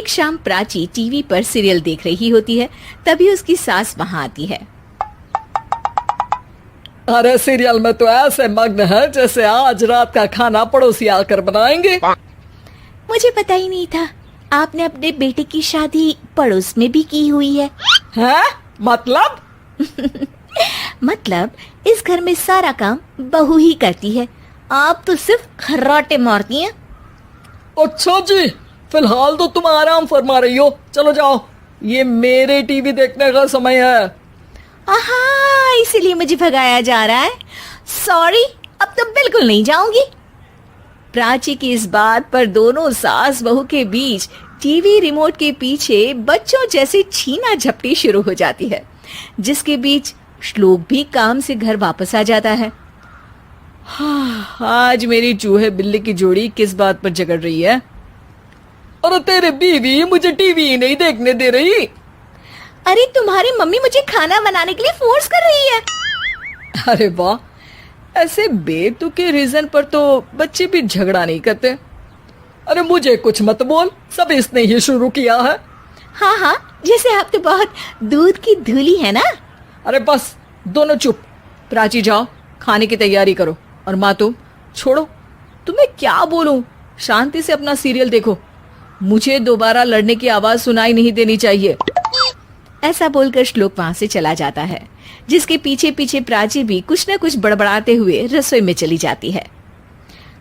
एक शाम प्राची टीवी पर सीरियल देख रही होती है। तभी उसकी सास वहां आती है। अरे सीरियल में तो ऐसे मग्न है जैसे आज रात का खाना पड़ोसी आकर बनाएंगे। मुझे पता ही नहीं था आपने अपने बेटे की शादी पड़ोस में भी की हुई है। हैं? मतलब? मतलब इस घर में सारा काम बहू ही करती है, आप तो सिर्फ खर्राटे मारती हैं। अच्छा जी, फिलहाल तो तुम आराम फरमा रही हो, चलो जाओ, ये मेरे टीवी देखने का समय है। आहा, इसीलिए मुझे भगाया जा रहा है। सॉरी, अब तो बिल्कुल नहीं जाऊंगी। प्राची की इस बात पर दोनों सास बहू के बीच टीवी रिमोट के पीछे बच्चों जैसे छीना झपटी शुरू हो जाती है, जिसके बीच श्लोक भी काम से घर वापस आ जाता है। आज मेरी चूहे बिल्ली की जोड़ी किस बात पर झगड़ रही है? अरे तेरे बीवी मुझे टीवी नहीं देखने दे रही। अरे तुम्हारी मम्मी मुझे खाना बनाने के लिए फोर्स कर रही है। अरे वाह, ऐसे बेतुके रीजन पर तो बच्चे भी झगड़ा नहीं करते। अरे मुझे कुछ मत बोल, सब इसने ही शुरू किया है। हाँ हाँ, जैसे आप तो बहुत दूध की धूली है ना। अरे बस, दोनों चुप। प्राची जाओ, खाने की तैयारी करो। और माँ तुम छोड़ो, तुम्हें क्या बोलूं, शांति से अपना सीरियल देखो, मुझे दोबारा लड़ने की आवाज सुनाई नहीं देनी चाहिए। ऐसा बोलकर श्लोक वहां से चला जाता है, जिसके पीछे पीछे प्राची भी कुछ न कुछ बड़बड़ाते हुए रसोई में चली जाती है।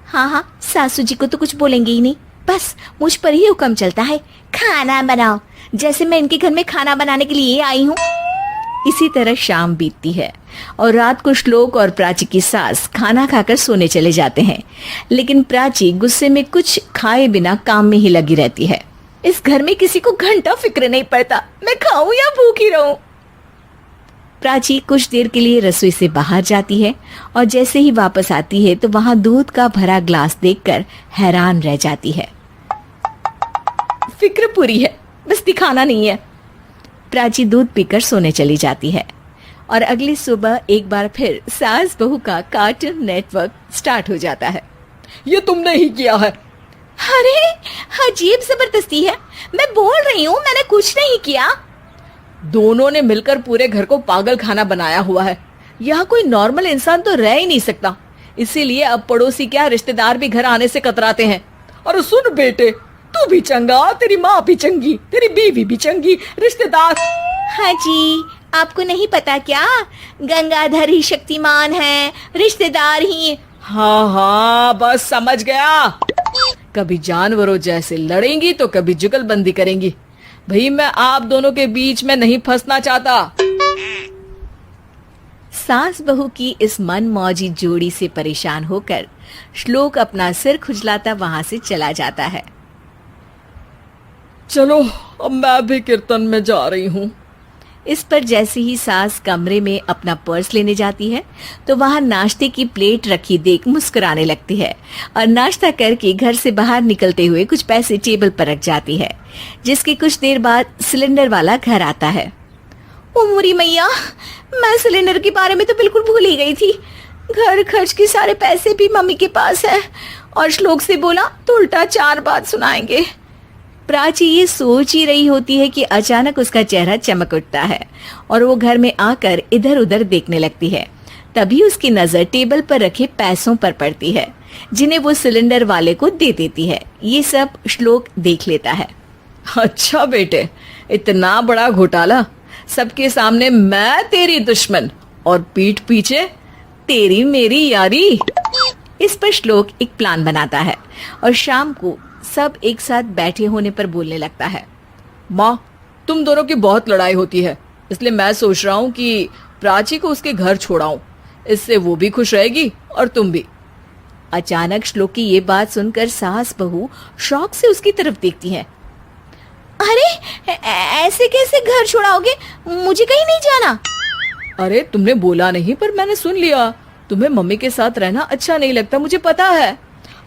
हाँ हाँ, सासू जी को तो कुछ बोलेंगे ही नहीं, बस मुझ पर ही हुक्म चलता है, खाना बनाओ, जैसे मैं इनके घर में खाना बनाने के लिए आई हूँ। इसी तरह शाम बीतती है और रात को श्लोक और प्राची की सास खाना खाकर सोने चले जाते हैं, लेकिन प्राची गुस्से में कुछ खाए बिना काम में ही लगी रहती है। इस घर में किसी को घंटा फिक्र नहीं पड़ता, मैं खाऊं या भूखी रहूं। प्राची कुछ देर के लिए रसोई से बाहर जाती है और जैसे ही वापस आती है तो वहां दूध का भरा ग्लास देखकर हैरान रह जाती है। फिक्र पूरी है, बस दिखाना नहीं है। प्राची दूध पीकर सोने चली जाती है और अगली सुबह एक बार फिर सास बहू का कार्टून नेटवर्क स्टार्ट हो जाता है। ये तुमने ही किया है। अरे अजीब जबरदस्ती है, मैं बोल रही हूँ मैंने कुछ नहीं किया। दोनों ने मिलकर पूरे घर को पागल खाना बनाया हुआ है। यहाँ कोई नॉर्मल इंसान तो रह ही नहीं सकता, इसीलिए अब पड़ोसी क्या रिश्तेदार भी घर आने से कतराते हैं। और सुन बेटे, तू भी चंगा, तेरी माँ भी चंगी, तेरी बीवी भी चंगी, रिश्तेदार। हाँ जी, आपको नहीं पता क्या, गंगाधर ही शक्तिमान है, रिश्तेदार ही। हाँ हाँ, बस समझ गया। कभी जानवरों जैसे लड़ेंगी तो कभी जुगलबंदी करेंगी। भाई मैं आप दोनों के बीच में नहीं फंसना चाहता। सास बहू की इस मनमौजी जोड़ी से परेशान होकर श्लोक अपना सिर खुजलाता वहां से चला जाता है। चलो अब मैं भी कीर्तन में जा रही हूँ। इस पर जैसे ही सास कमरे में अपना पर्स लेने जाती है तो वहां नाश्ते की प्लेट रखी देख मुस्कुराने लगती है और नाश्ता करके घर से बाहर निकलते हुए कुछ पैसे टेबल पर रख जाती है, जिसके कुछ देर बाद सिलेंडर वाला घर आता है। ओ मोरी मैया, मैं सिलेंडर के बारे में तो बिल्कुल भूल ही गई थी। घर खर्च के सारे पैसे भी मम्मी के पास है और श्लोक से बोला तो उल्टा 4 बात सुनाएंगे। प्राची ये सोच ही रही होती है कि अचानक उसका चेहरा चमक उठता है और वो घर में आकर इधर उधर देखने लगती है। तभी उसकी नजर टेबल पर रखे पैसों पर पड़ती है, जिन्हें वो सिलेंडर वाले को दे देती है। ये सब श्लोक देख लेता है। अच्छा बेटे, इतना बड़ा घोटाला, सबके सामने मैं तेरी दुश्मन और पीठ पीछे तेरी मेरी यारी। इस पर श्लोक एक प्लान बनाता है और शाम को सब एक साथ बैठे होने पर बोलने लगता है। माँ, तुम दोनों की बहुत लड़ाई होती है, इसलिए मैं सोच रहा हूँ कि प्राची को उसके घर छोड़ाऊं, इससे वो भी खुश रहेगी और तुम भी। अचानक श्लोक की ये बात सुनकर सास बहू शौक से उसकी तरफ देखती हैं। अरे ऐसे कैसे घर छोड़ाओगे, मुझे कहीं नहीं जाना। अरे तुमने बोला नहीं पर मैंने सुन लिया, तुम्हें मम्मी के साथ रहना अच्छा नहीं लगता, मुझे पता है।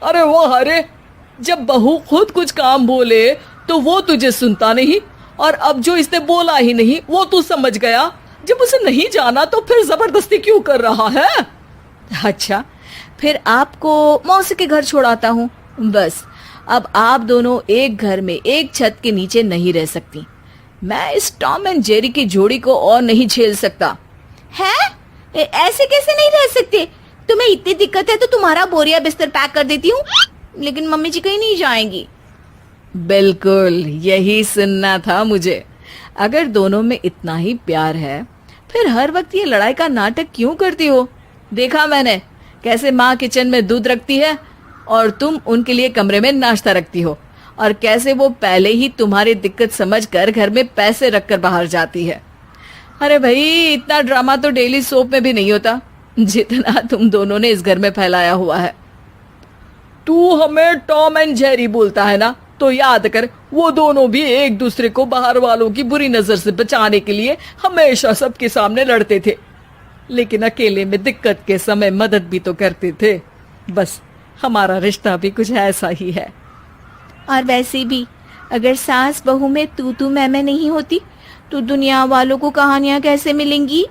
अरे वो अरे, जब बहू खुद कुछ काम बोले तो वो तुझे सुनता नहीं, और अब जो इसने बोला ही नहीं वो तू समझ गया। जब उसे नहीं जाना तो फिर जबरदस्ती क्यों कर रहा है? अच्छा, फिर आपको मौसी के घर छोड़ाता हूँ, बस अब आप दोनों एक घर में एक छत के नीचे नहीं रह सकती। मैं इस टॉम एंड जेरी की जोड़ी को और नहीं झेल सकता। है? ऐसे कैसे नहीं रह सकते? तुम्हें इतनी दिक्कत है तो तुम्हारा बोरिया बिस्तर पैक कर देती हूँ, लेकिन मम्मी जी कहीं नहीं जाएंगी। बिल्कुल यही सुनना था मुझे। अगर दोनों में इतना ही प्यार है फिर हर वक्त ये लड़ाई का नाटक क्यों करती हो? देखा मैंने कैसे माँ किचन में दूध रखती है और तुम उनके लिए कमरे में नाश्ता रखती हो, और कैसे वो पहले ही तुम्हारी दिक्कत समझकर घर में पैसे रखकर बाहर जाती है। अरे भाई, इतना ड्रामा तो डेली सोप में भी नहीं होता जितना तुम दोनों ने इस घर में फैलाया हुआ है। तू हमें टॉम एंड जेरी बोलता है ना, तो याद कर वो दोनों भी एक दूसरे को बाहर वालों की बुरी नजर से बचाने के लिए हमेशा सबके सामने लड़ते थे, लेकिन अकेले में दिक्कत के समय मदद भी तो करते थे। बस हमारा रिश्ता भी कुछ ऐसा ही है। और वैसे भी अगर सास बहू में तू मैं नहीं होती तो दुनिया वालों को कहानियां कैसे मिलेंगी?